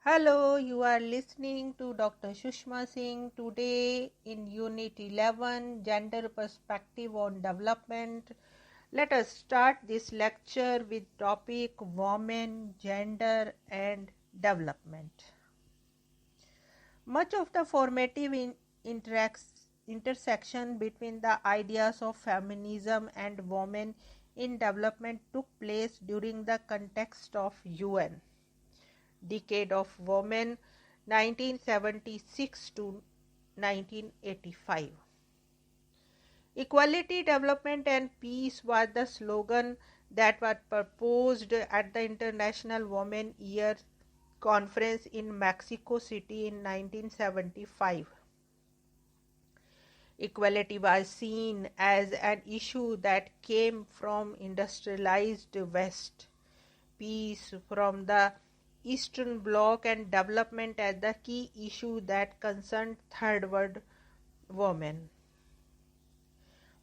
Hello, you are listening to Dr. Sushma Singh. Today in Unit 11, Gender Perspective on Development. Let us start this lecture with topic Women, Gender and Development. Much of the formative intersection between the ideas of feminism and women in development took place during the context of UN. Decade of Women 1976 to 1985. Equality, development and peace was the slogan that was proposed at the International Women Year Conference in Mexico City in 1975. Equality was seen as an issue that came from industrialized West, peace from the Eastern Bloc and development as the key issue that concerned third world women.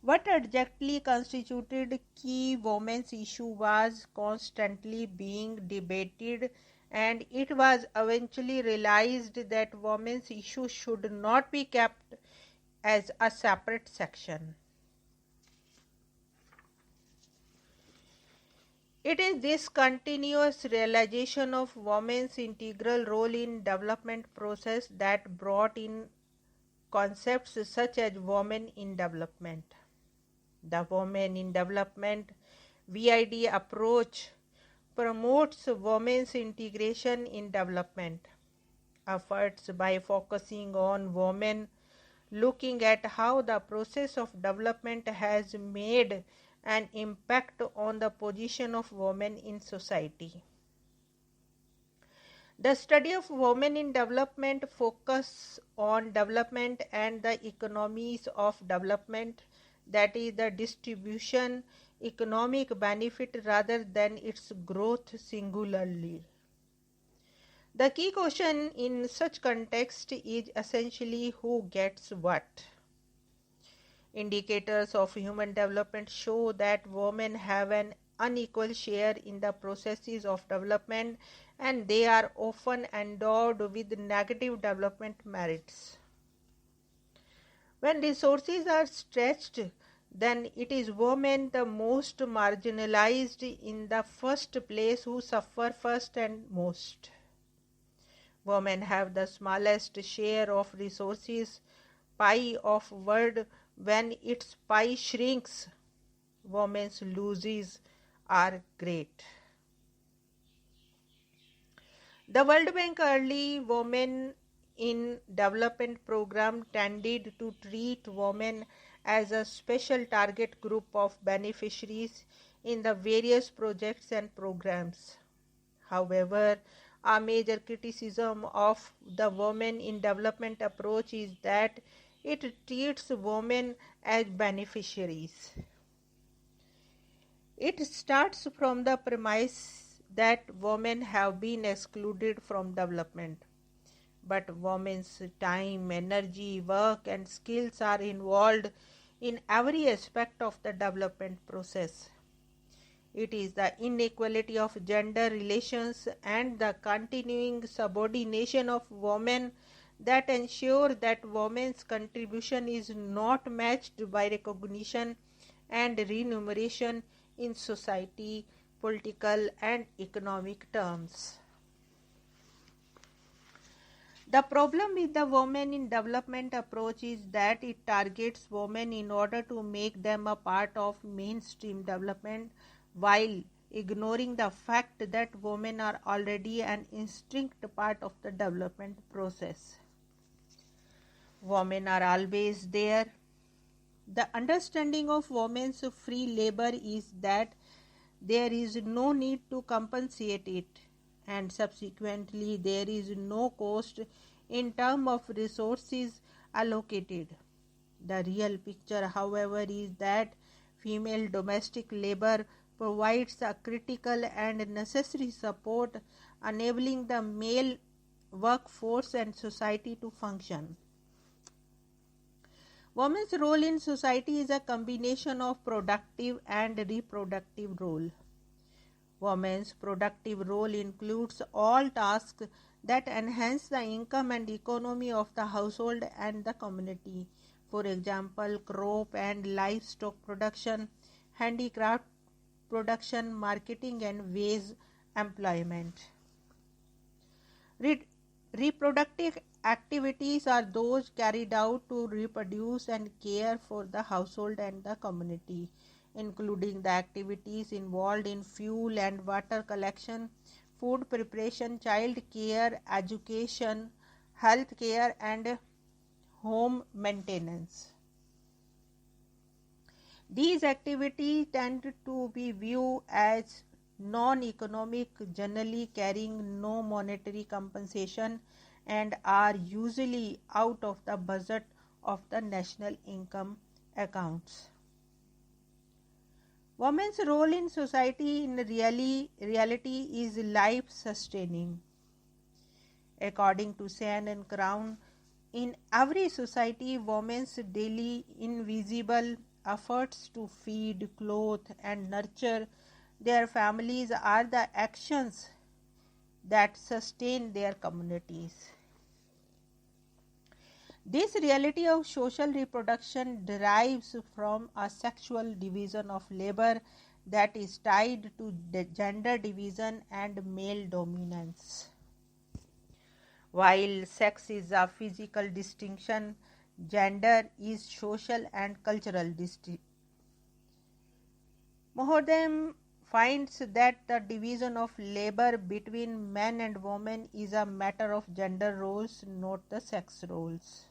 What exactly constituted key women's issue was constantly being debated, and it was eventually realized that women's issue should not be kept as a separate section. It is this continuous realization of women's integral role in development process that brought in concepts such as women in development. The Women in Development (WID) approach promotes women's integration in development efforts by focusing on women, looking at how the process of development has made an impact on the position of women in society. The study of women in development focuses on development and the economies of development, that is, the distribution economic benefit rather than its growth singularly. The key question in such context is essentially who gets what. Indicators of human development show that women have an unequal share in the processes of development, and they are often endowed with negative development merits. When resources are stretched, then it is women, the most marginalized in the first place, who suffer first and most. Women have the smallest share of resources pie of world. When its pie shrinks, women's losses are great. The World Bank early Women in Development program tended to treat women as a special target group of beneficiaries in the various projects and programs. However, a major criticism of the Women in Development approach is that it treats women as beneficiaries. It starts from the premise that women have been excluded from development, but women's time, energy, work and skills are involved in every aspect of the development process. It is the inequality of gender relations and the continuing subordination of women that ensure that women's contribution is not matched by recognition and remuneration in society, political and economic terms. The problem with the Women in Development approach is that it targets women in order to make them a part of mainstream development, while ignoring the fact that women are already an instinct part of the development process. Women are always there. The understanding of women's free labor is that there is no need to compensate it, and subsequently there is no cost in terms of resources allocated. The real picture, however, is that female domestic labor provides a critical and necessary support, enabling the male workforce and society to function. Women's role in society is a combination of productive and reproductive role. Women's productive role includes all tasks that enhance the income and economy of the household and the community. For example, crop and livestock production, handicraft production, marketing and wage employment. Re- Reproductive activities are those carried out to reproduce and care for the household and the community, including the activities involved in fuel and water collection, food preparation, child care, education, health care, and home maintenance. These activities tend to be viewed as non-economic, generally carrying no monetary compensation, and are usually out of the budget of the national income accounts. Women's role in society in reality is life-sustaining. According to Sand and Crown, in every society, women's daily invisible efforts to feed, clothe, and nurture their families are the actions that sustain their communities. This reality of social reproduction derives from a sexual division of labor that is tied to the gender division and male dominance. While sex is a physical distinction, gender is social and cultural distinction. Mohodem finds that the division of labor between men and women is a matter of gender roles, not the sex roles,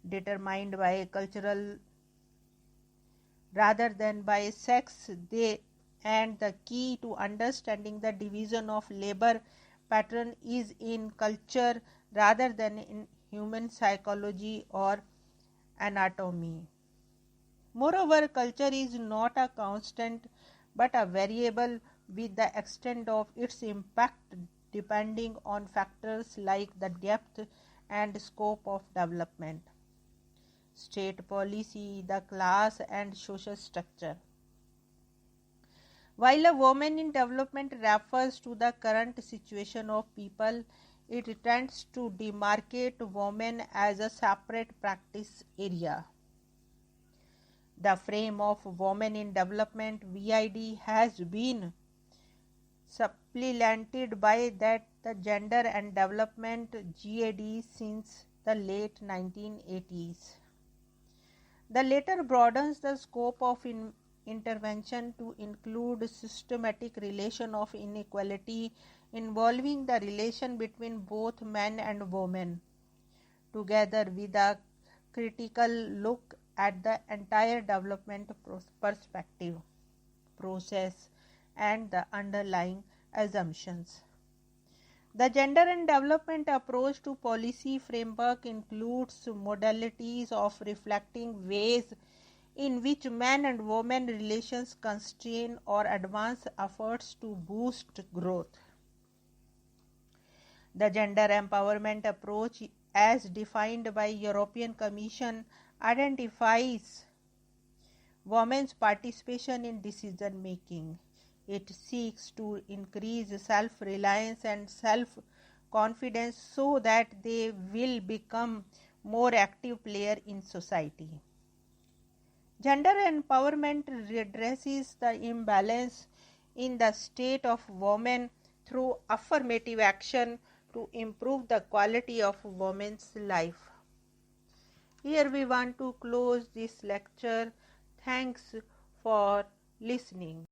determined by cultural rather than by sex. And the key to understanding the division of labor pattern is in culture rather than in human psychology or anatomy. Moreover, culture is not a constant but a variable, with the extent of its impact depending on factors like the depth and scope of development, state policy, the class and social structure. While a woman in development refers to the current situation of people, it tends to demarcate women as a separate practice area. The frame of Women in Development (WID) has been supplemented by that the Gender and Development (GAD) since the late 1980s. The latter broadens the scope of intervention to include systematic relation of inequality involving the relation between both men and women, together with a critical look at the entire development perspective, process, and the underlying assumptions. The gender and development approach to policy framework includes modalities of reflecting ways in which man and woman relations constrain or advance efforts to boost growth. The gender empowerment approach, as defined by European Commission, identifies women's participation in decision making. It seeks to increase self-reliance and self-confidence so that they will become more active players in society. Gender empowerment redresses the imbalance in the state of women through affirmative action to improve the quality of women's life. Here we want to close this lecture. Thanks for listening.